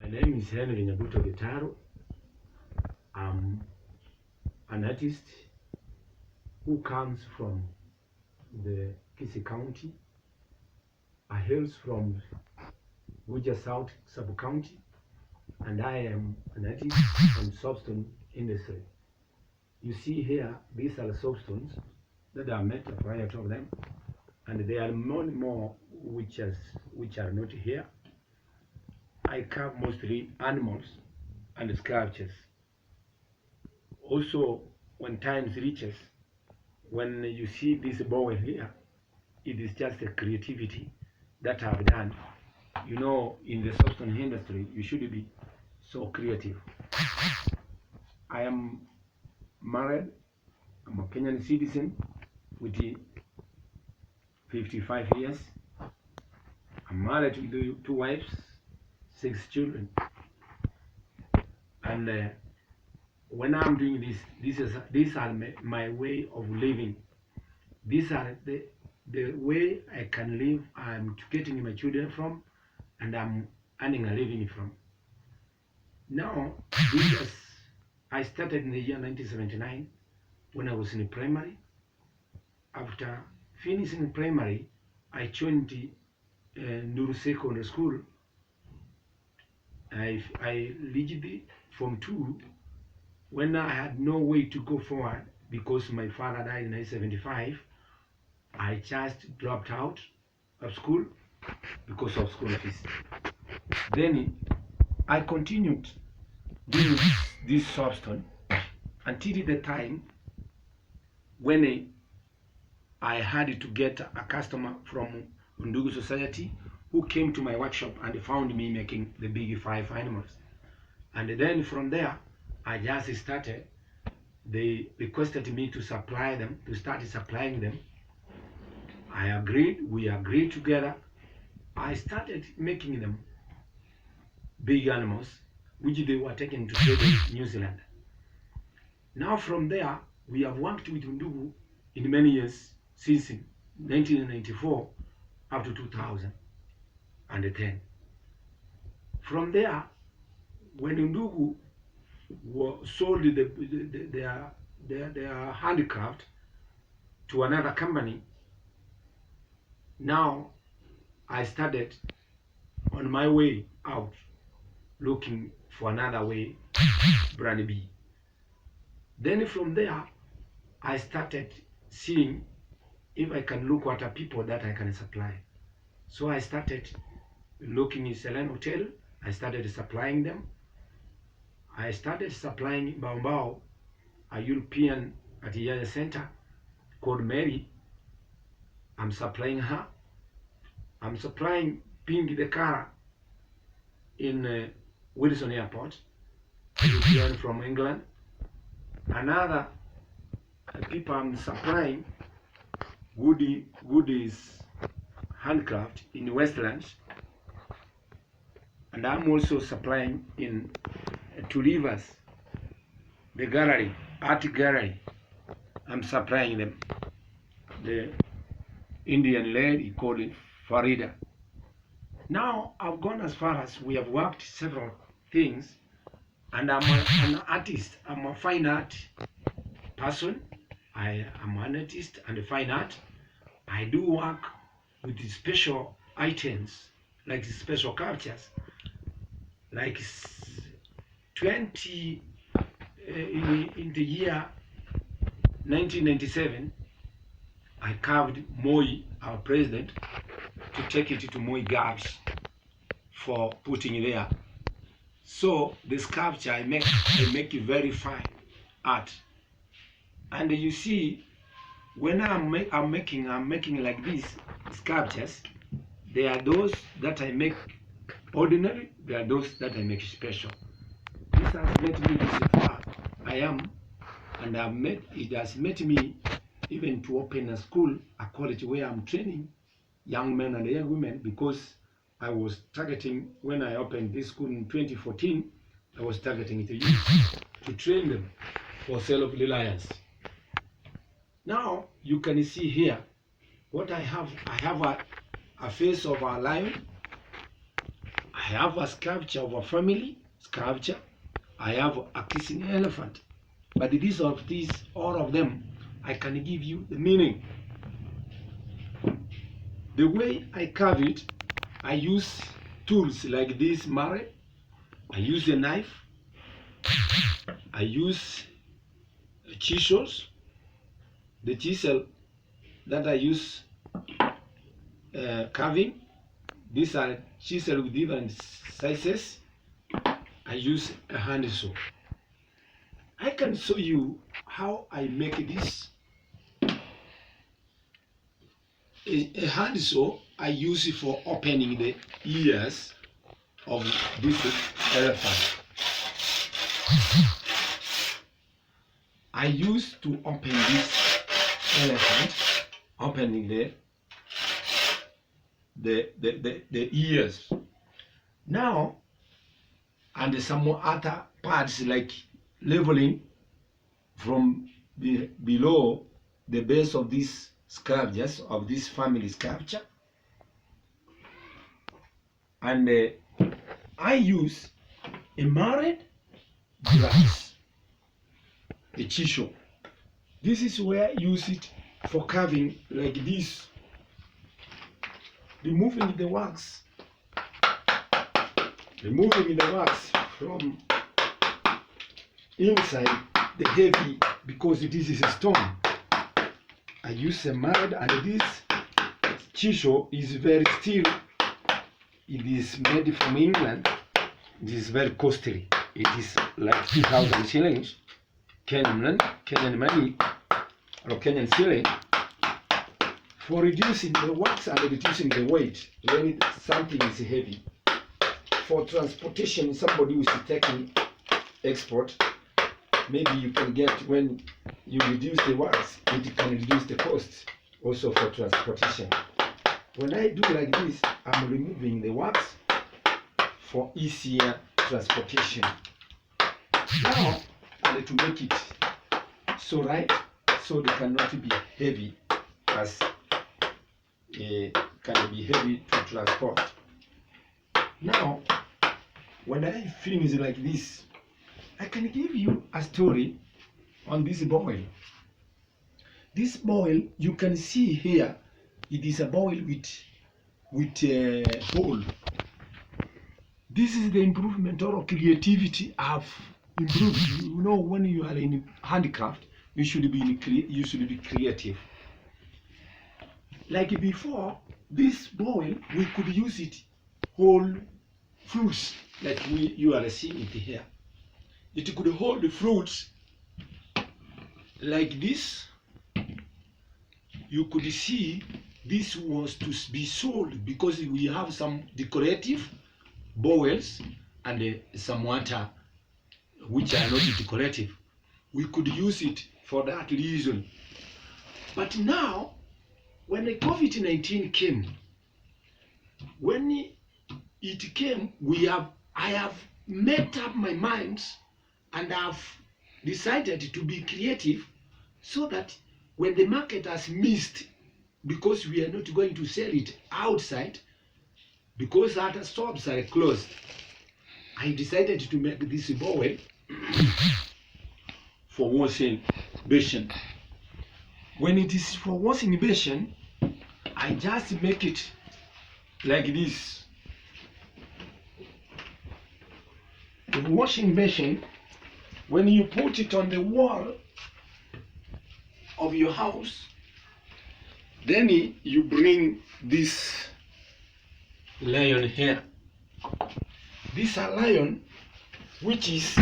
My name is Henry Nyabuto Gitaro. I'm an artist who comes from the Kisii County. I hail from Gucha South Sub-County, and I am an artist from soapstone industry. You see here, these are the soapstones that are made, a variety of them, and there are many more which are not here. I carve mostly animals and sculptures. Also, when times reaches, when you see this bowl here, it is just a creativity that I've done. You know, in the soapstone industry, you should be so creative. I am married. I'm a Kenyan citizen with 55 years. I'm married to 2 wives, 6 children. And when I'm doing this, these are my way of living. These are the way I can live. I'm getting my children from, and I'm earning a living from. Now, I started in the year 1979 when I was in primary. After finishing primary, I joined the Nuru Secondary School. I reached the Form 2 when I had no way to go forward because my father died in 1975. I just dropped out of school because of school fees. Then I continued doing this soapstone until the time when I had to get a customer from Undugu Society who came to my workshop and found me making the big 5 animals. And then from there, I just started. They requested me to supply them, to start supplying them. I agreed, we agreed together. I started making them big animals, which they were taken to trade in New Zealand. Now from there, we have worked with Undugu in many years, since 1994 up to 2010. From there, when Undugu sold their handcraft to another company, now I started on my way out looking for another way, brand B. Then from there, I started seeing if I can look at people that I can supply. So I started looking in Selen Hotel. I started supplying them. I started supplying Bao, a European at the Yaya Center called Mary. I'm supplying her. I'm supplying Ping the car in Wilson Airport, European from England. Another people I'm supplying Woody's handcraft in Westlands, and I'm also supplying in 2 Rivers, the gallery, art gallery. I'm supplying them. The Indian lady called it Farida. Now I've gone as far as we have worked several things, and I'm an artist. I'm a fine art person. I am an artist and a fine art. I do work with special items, like special cultures, like 20 in the year 1997. I carved Moi, our president, to take it to Moi Gabs for putting there. So the sculpture I make it very fine art. And you see, when I'm making like these sculptures, there are those that I make ordinary, there are those that I make special. This has made me this far I am, and it has made me even to open a school, a college where I'm training young men and young women, because I was targeting, when I opened this school in 2014, I was targeting the youth to train them for self-reliance. Now you can see here what I have. I have a face of a lion. I I have a sculpture of a family sculpture. I have a kissing elephant. But all of them, I can give you the meaning. The way I carve it, I use tools like this marre. I use a knife. I use chisels. The chisel that I use carving. These are chisels with different sizes. I use a hand saw. I can show you how I make this. A hand saw I use it for opening the ears of this elephant. I use to open this elephant, opening the ears. Now, and some other parts like leveling from below the base of these sculptures, of this family sculpture. And I use a marred glass, a chisel. This is where I use it for carving like this, removing the wax from inside the heavy, because this is a stone. I use a mud, and this chisel is very steel. It is made from England. It is very costly. It is like 2,000 shillings, Kenyan money, or Kenyan shilling, for reducing the wax and reducing the weight when something is heavy. For transportation, somebody who is taking export, maybe you can get, when you reduce the wax, it can reduce the cost also for transportation. When I do like this, I'm removing the wax for easier transportation. Now, and to make it so right, so they cannot be heavy, as can be heavy to transport. Now, when I finish like this, I can give you a story on this boil. This boil, you can see here, it is a boil with a hole. This is the improvement or creativity I've improved. You know, when you are in handcraft, you should be creative. Like before, this boil, we could use it whole fruits, like you are seeing it here. It could hold the fruits like this. You could see this was to be sold, because we have some decorative bowls and some water which are not decorative. We could use it for that reason. But now, when the COVID-19 came, when it came, I have made up my mind, and I've decided to be creative, so that when the market has missed, because we are not going to sell it outside, because other shops are closed, I decided to make this bowl for washing basin. When it is for washing basin, I just make it like this. The washing basin, when you put it on the wall of your house, then you bring this lion here. This a lion which is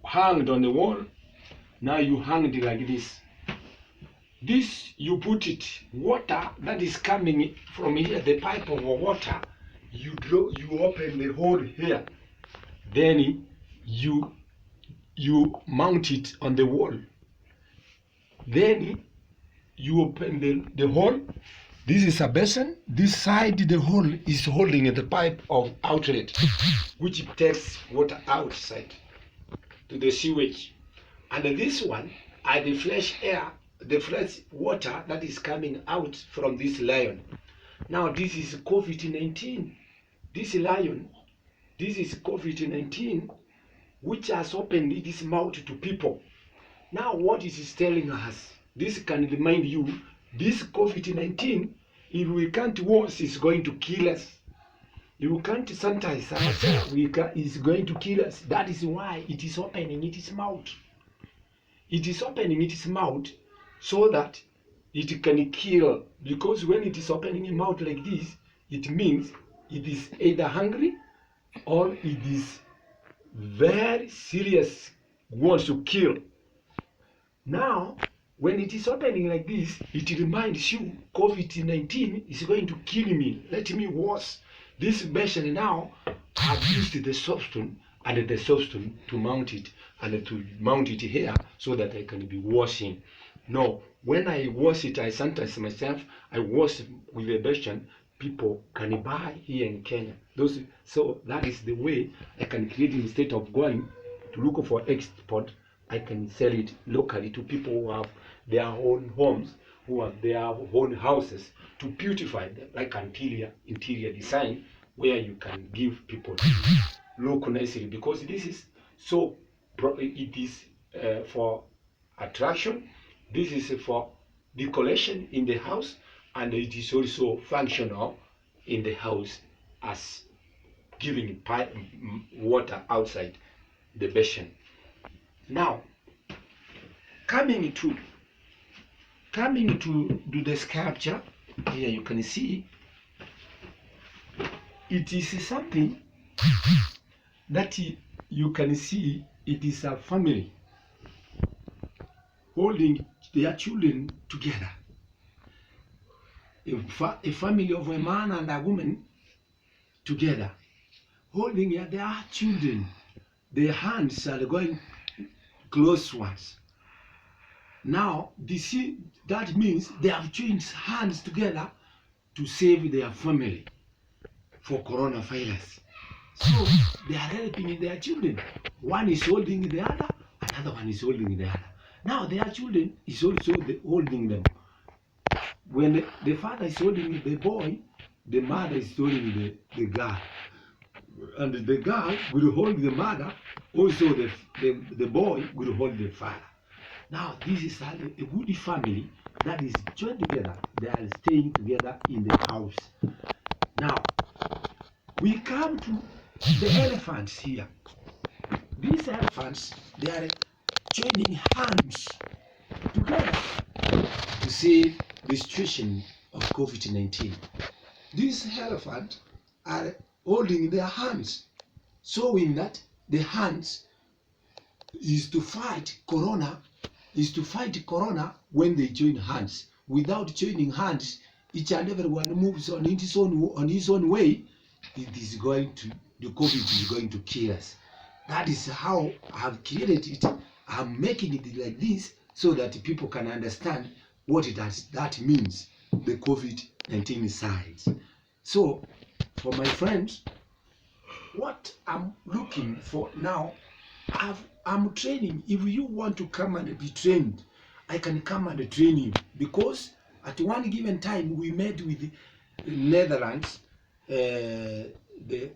hanged on the wall. Now you hang it like this. This, you put it, water that is coming from here, the pipe of water, you open the hole here. Then you mount it on the wall. Then you open the hole. This is a basin. This side, the hole is holding the pipe of outlet, which takes water outside to the sewage. And this one are the fresh air, the fresh water that is coming out from this lion. Now this is COVID-19. This lion, this is COVID-19, which has opened its mouth to people. Now what it is telling us, this can remind you, this COVID-19, if we can't wash, it's going to kill us. If we can't sanitize ourselves, it's going to kill us. That is why it is opening its mouth. It is opening its mouth so that it can kill. Because when it is opening its mouth like this, it means it is either hungry or it is very serious, wants to kill. Now, when it is opening like this, it reminds you, COVID-19 is going to kill me. Let me wash. This version now, I've used the soapstone and the soapstone to mount it and to mount it here so that I can be washing. No, when I wash it, I sanitize myself. I wash with the version people can buy here in Kenya. So that is the way I can create, instead of going to look for export. I can sell it locally to people who have their own homes, who have their own houses, to beautify them, like interior design, where you can give people look nicely. Because this is so, it is for attraction. This is for decoration in the house, and it is also functional in the house as giving water outside the basin. Now, coming to the sculpture, here you can see it is something that you can see. It is a family holding their children together. A family of a man and a woman together, holding their children. Their hands are going close ones. Now, that means they have joined hands together to save their family for coronavirus. So they are helping their children. One is holding the other, another one is holding the other. Now their children is also holding them. When the father is holding the boy, the mother is holding the girl. And the girl will hold the mother, also the boy will hold the father. Now this is a good family that is joined together. They are staying together in the house. Now we come to the elephants here. These elephants, they are joining hands together to save the situation of COVID-19. These elephants are holding their hands, showing that the hands is to fight corona, when they join hands. Without joining hands, each and everyone moves on his own way. The COVID is going to kill us. That is how I have created it. I'm making it like this so that people can understand what that means, the COVID-19 sides. So, for my friends, what I'm looking for now, I'm training. If you want to come and be trained, I can come and train you. Because at one given time, we met with the Netherlands, the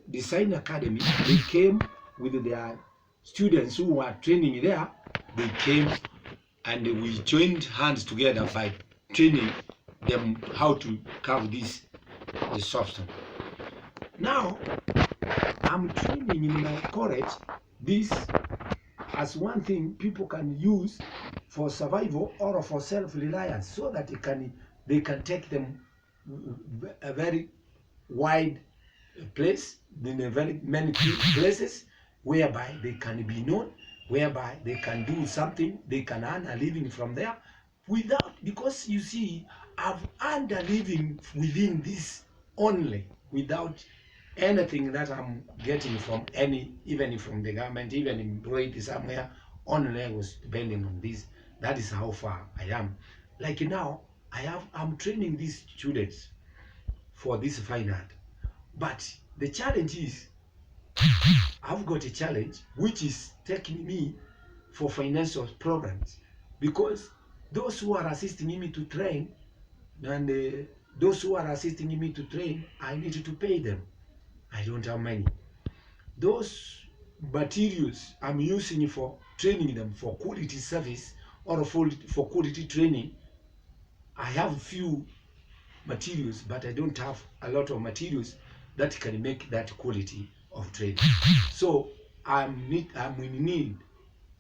Design Academy. They came with their students who were training there. They came and we joined hands together by training them how to carve the soapstone. Now, I'm training in my college this as one thing people can use for survival or for self-reliance, so that they can take them a very wide place, in a very many places, whereby they can be known, whereby they can do something, they can earn a living from there, because you see, I've earned a living within this only, without anything that I'm getting from even from the government, even employed somewhere. Only I was depending on this. That is how far I am. Like now, I'm training these students for this fine art. But the challenge is, I've got a challenge which is taking me for financial programs, because those who are assisting me to train, and Those who are assisting me to train, I need to pay them. I don't have money. Those materials I'm using for training them for quality service or for quality training, I have few materials, but I don't have a lot of materials that can make that quality of training. So I'm in need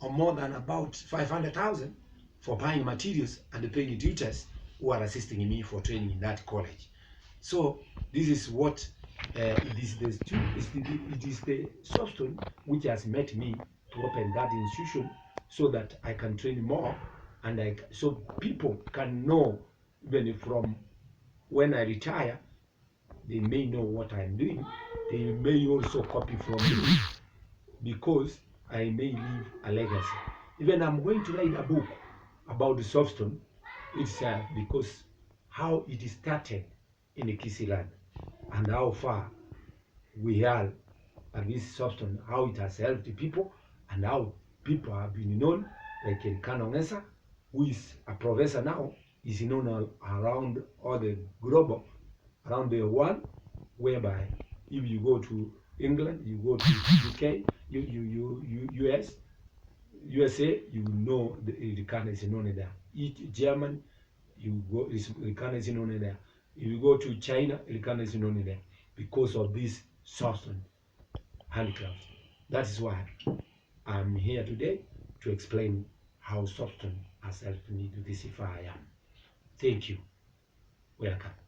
of more than about 500,000 for buying materials and paying tutors who are assisting me for training in that college. So this is what it is the soapstone which has met me to open that institution so that I can train more and so people can know even from when I retire, they may know what I'm doing. They may also copy from me because I may leave a legacy. Even I'm going to write a book about the soapstone itself because how it started in the Kisii land and how far we are at this soapstone, how it has helped the people and how people have been known, like Kanongesa, who is a professor now, is known around all the global, around the world, whereby if you go to England, you go to UK, US, USA, you know the Kana is known there. German, you go the Kana is known there. If you go to China, the Kana is known there because of this software handcraft. That is why I'm here today to explain how software has helped me to this fire. Thank you. Welcome.